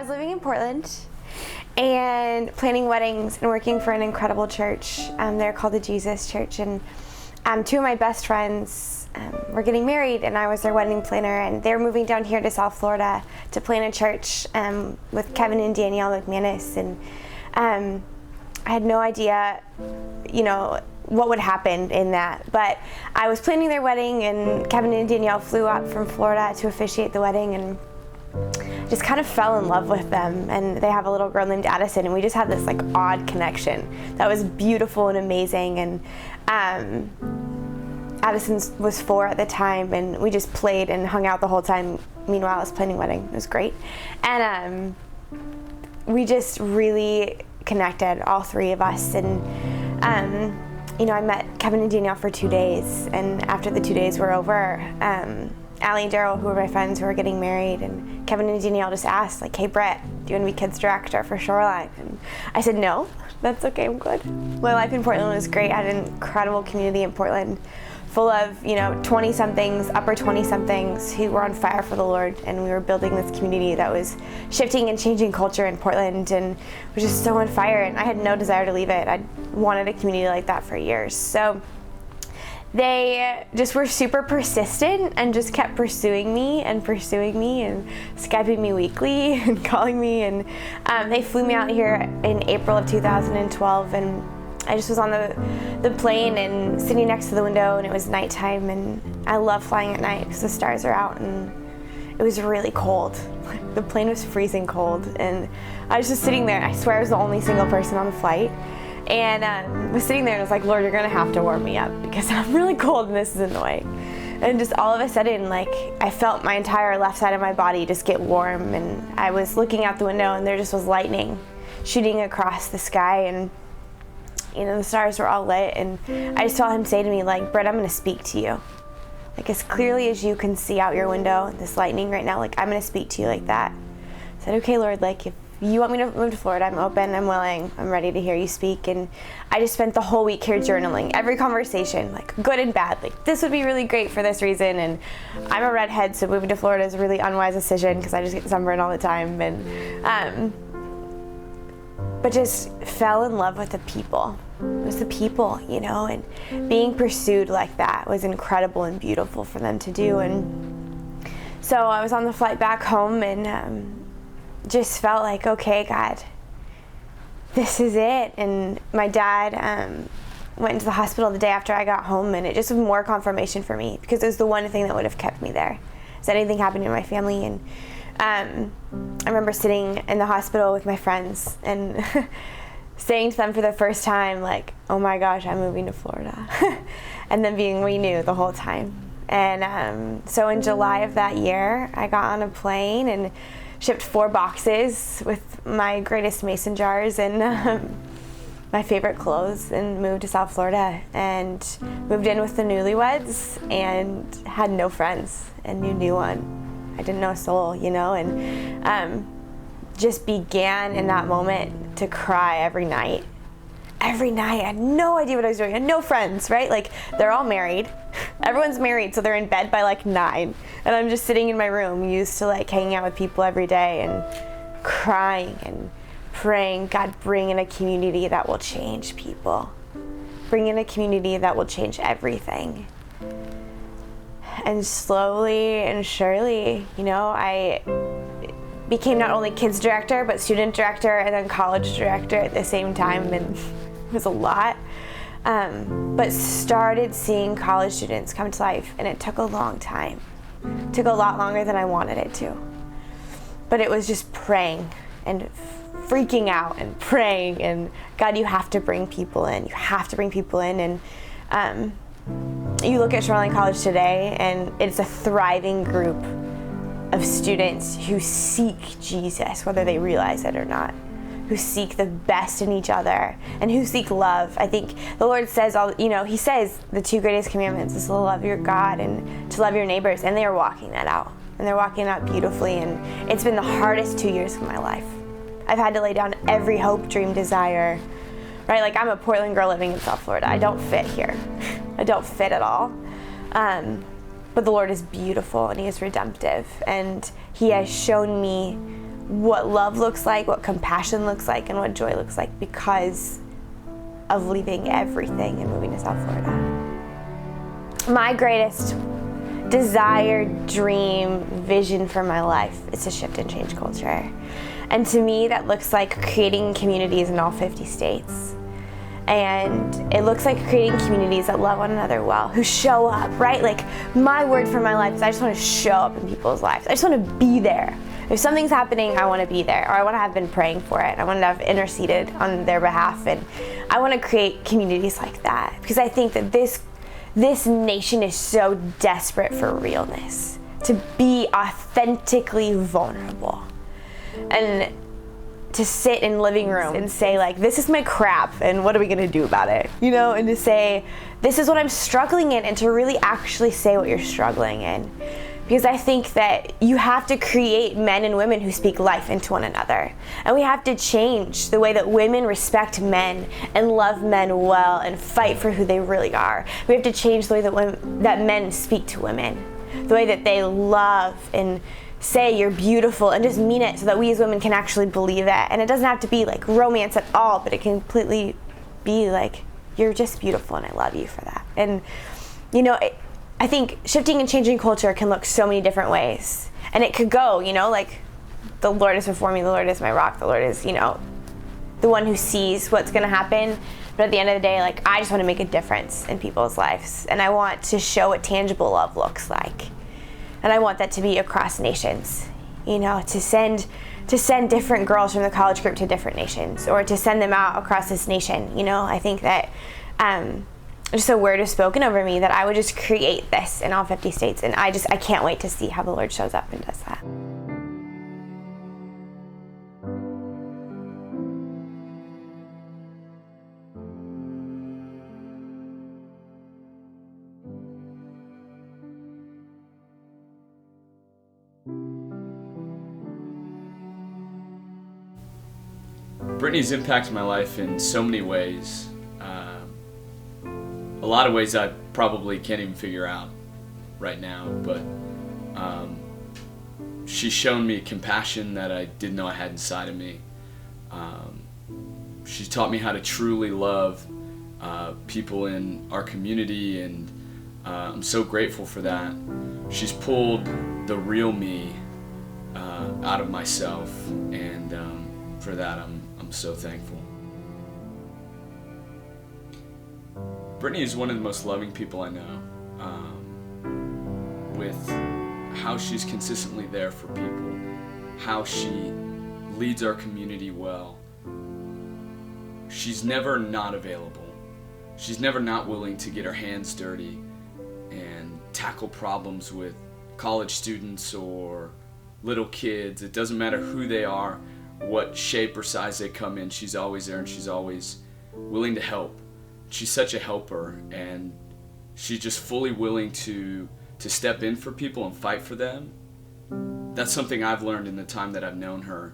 was living in Portland and planning weddings and working for an incredible church. They're called the Jesus Church, and two of my best friends were getting married, and I was their wedding planner, and they were moving down here to South Florida to plan a church with Kevin and Danielle McManus, and I had no idea, what would happen in that. But I was planning their wedding, and Kevin and Danielle flew up from Florida to officiate the wedding, and just kind of fell in love with them. And they have a little girl named Addison, and we just had this odd connection that was beautiful and amazing. And Addison was 4 at the time, and we just played and hung out the whole time. Meanwhile, I was planning wedding. It was great. And we just really connected, all 3 of us. And I met Kevin and Danielle for 2 days, and after the 2 days were over, Allie and Daryl, who were my friends who were getting married, and Kevin and Danielle just asked, hey, Brett, do you want to be kids director for Shoreline? And I said, no, that's okay, I'm good. My life in Portland was great. I had an incredible community in Portland, full of 20-somethings, upper 20-somethings who were on fire for the Lord, and we were building this community that was shifting and changing culture in Portland, and was just so on fire, and I had no desire to leave it. I'd wanted a community like that for years. So they just were super persistent and just kept pursuing me and Skyping me weekly and calling me, and they flew me out here in April of 2012, and I just was on the plane and sitting next to the window, and it was nighttime, and I love flying at night because the stars are out, and it was really cold. The plane was freezing cold, and I was just sitting there. I swear I was the only single person on the flight, and was sitting there and I was like, Lord, you're gonna have to warm me up because I'm really cold and this is in the way. And just all of a sudden, I felt my entire left side of my body just get warm, and I was looking out the window, and there just was lightning shooting across the sky, and the stars were all lit, and I just saw him say to me, Brett, I'm gonna speak to you. As clearly as you can see out your window, this lightning right now, I'm gonna speak to you like that. I said, okay, Lord, if you want me to move to Florida, I'm open, I'm willing, I'm ready to hear you speak. And I just spent the whole week here journaling, every conversation, good and bad, this would be really great for this reason, and I'm a redhead, so moving to Florida is a really unwise decision because I just get sunburned all the time, and but just fell in love with the people. It was the people, and being pursued like that was incredible and beautiful for them to do. And so I was on the flight back home, and just felt okay, God, this is it. And my dad went into the hospital the day after I got home, and it just was more confirmation for me, because it was the one thing that would have kept me there. Is anything happened in my family? And I remember sitting in the hospital with my friends and saying to them for the first time, oh my gosh, I'm moving to Florida. And then being renewed the whole time. And so in July of that year, I got on a plane and shipped 4 boxes with my greatest mason jars and my favorite clothes, and moved to South Florida, and moved in with the newlyweds, and had no friends and knew no one. I didn't know a soul, and just began in that moment to cry every night. Every night. I had no idea what I was doing. I had no friends, right? They're all married. Everyone's married, so they're in bed by 9. And I'm just sitting in my room, used to hanging out with people every day and crying and praying, God, bring in a community that will change people. Bring in a community that will change everything. And slowly and surely, I became not only kids director, but student director, and then college director at the same time, and it was a lot. But started seeing college students come to life, and it took a long time. It took a lot longer than I wanted it to. But it was just praying and freaking out and praying, and God, you have to bring people in. You have to bring people in. And you look at Shoreline College today, and it's a thriving group of students who seek Jesus, whether they realize it or not, who seek the best in each other, and who seek love. I think the Lord says, He says the 2 greatest commandments is to love your God and to love your neighbors, and they are walking that out. And they're walking it out beautifully, and it's been the hardest 2 years of my life. I've had to lay down every hope, dream, desire, right? I'm a Portland girl living in South Florida. I don't fit here. I don't fit at all. But the Lord is beautiful, and He is redemptive, and He has shown me what love looks like, what compassion looks like, and what joy looks like because of leaving everything and moving to South Florida. My greatest desire, dream, vision for my life is to shift and change culture. And to me, that looks like creating communities in all 50 states. And it looks like creating communities that love one another well, who show up, right? Like, my word for my life is I just want to show up in people's lives. I just want to be there. If something's happening, I want to be there, or I want to have been praying for it. I want to have interceded on their behalf, and I want to create communities like that because I think that this nation is so desperate for realness, to be authentically vulnerable, and to sit in living rooms and say, like, this is my crap and what are we gonna do about it? You know, and to say, this is what I'm struggling in, and to really actually say what you're struggling in. Because I think that you have to create men and women who speak life into one another. And we have to change the way that women respect men and love men well and fight for who they really are. We have to change the way that men speak to women, the way that they love and say you're beautiful and just mean it, so that we as women can actually believe it. And it doesn't have to be like romance at all, but it can completely be like, you're just beautiful and I love you for that. And you know, I think shifting and changing culture can look so many different ways. And it could go, you know, like, the Lord is before me, the Lord is my rock, the Lord is, you know, the one who sees what's gonna happen. But at the end of the day, like, I just wanna make a difference in people's lives. And I want to show what tangible love looks like. And I want that to be across nations, you know, to send different girls from the college group to different nations, or to send them out across this nation, you know. I think that just a word is spoken over me that I would just create this in all 50 states, and I can't wait to see how the Lord shows up and does that. Brittany's impacted my life in so many ways. A lot of ways I probably can't even figure out right now, but she's shown me compassion that I didn't know I had inside of me. She's taught me how to truly love people in our community, and I'm so grateful for that. She's pulled the real me out of myself, and for that I'm so thankful. Brittany is one of the most loving people I know, with how she's consistently there for people, how she leads our community well. She's never not available. She's never not willing to get her hands dirty and tackle problems with college students or little kids. It doesn't matter who they are, what shape or size they come in, she's always there, and she's always willing to help. She's such a helper, and she's just fully willing to step in for people and fight for them. That's something I've learned in the time that I've known her,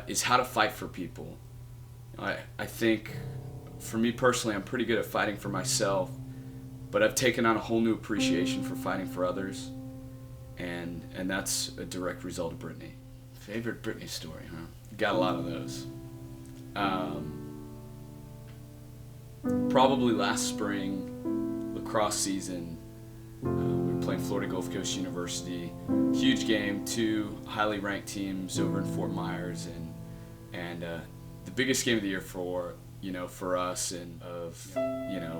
is how to fight for people. I think for me personally, I'm pretty good at fighting for myself, but I've taken on a whole new appreciation for fighting for others, and that's a direct result of Brittany. Favorite Brittany story, huh? Got a lot of those. Probably last spring, lacrosse season, we were playing Florida Gulf Coast University. Huge game, 2 highly ranked teams over in Fort Myers, and the biggest game of the year for us and of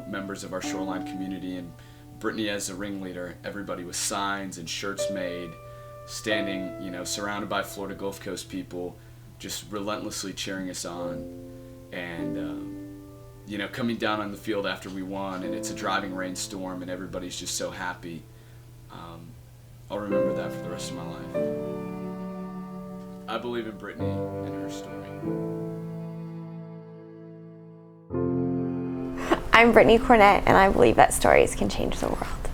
members of our Shoreline community. And Brittany as the ringleader, everybody with signs and shirts made, standing, surrounded by Florida Gulf Coast people, just relentlessly cheering us on. And coming down on the field after we won, and it's a driving rainstorm, and everybody's just so happy. I'll remember that for the rest of my life. I believe in Brittany and her story. I'm Brittany Cornett, and I believe that stories can change the world.